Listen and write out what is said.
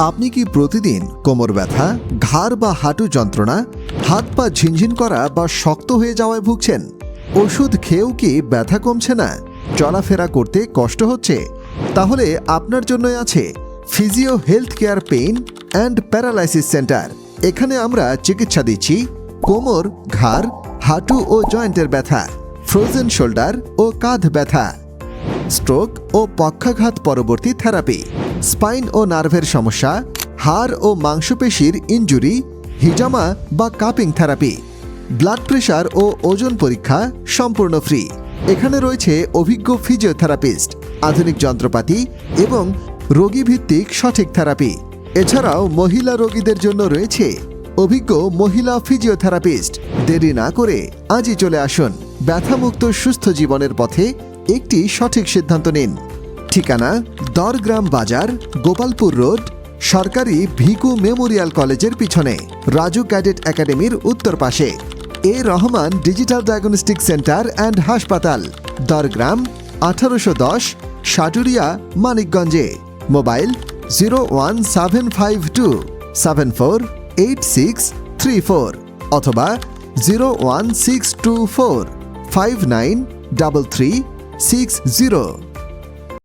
আপনি কি প্রতিদিন কোমর ব্যথা, ঘাড় বা হাঁটু যন্ত্রণা, হাত পা ঝিনঝিন করা বা শক্ত হয়ে যাওয়ায় ভুগছেন? ওষুধ খেয়েও কি ব্যথা কমছে না? চলাফেরা করতে কষ্ট হচ্ছে? তাহলে আপনার জন্যই আছে physio health care pain and paralysis centre. এখানে আমরা চিকিৎসা দিচ্ছি কোমর, ঘাড়, হাঁটু ও জয়েন্টের ব্যথা, ফ্রোজেন শোল্ডার ও কাঁধ ব্যথা, স্ট্রোক ও পক্ষাঘাত পরবর্তী থেরাপি, স্পাইন ও নার্ভের সমস্যা, হাড় ও মাংসপেশির ইনজুরি, হিজামা বা কাপিং থেরাপি, ব্লাড প্রেশার ও ওজন পরীক্ষা সম্পূর্ণ ফ্রি। এখানে রয়েছে অভিজ্ঞ ফিজিওথেরাপিস্ট, আধুনিক যন্ত্রপাতি এবং রোগীভিত্তিক সঠিক থেরাপি। এছাড়াও মহিলা রোগীদের জন্য রয়েছে অভিজ্ঞ মহিলা ফিজিওথেরাপিস্ট। দেরি না করে আজই চলে আসুন। ব্যথামুক্ত সুস্থ জীবনের পথে একটি সঠিক সিদ্ধান্ত নিন। ঠিকানা দরগ্রাম বাজার, গোপালপুর রোড, সরকারি ভিকু মেমোরিয়াল কলেজের পিছনে, রাজু ক্যাডেট একাডেমির উত্তর পাশে। A Rahman digital diagnostic centre and হাসপাতাল, দরগ্রাম, 1810, সাটুরিয়া, মানিকগঞ্জে। মোবাইল 01752748634 অথবা 01624593360।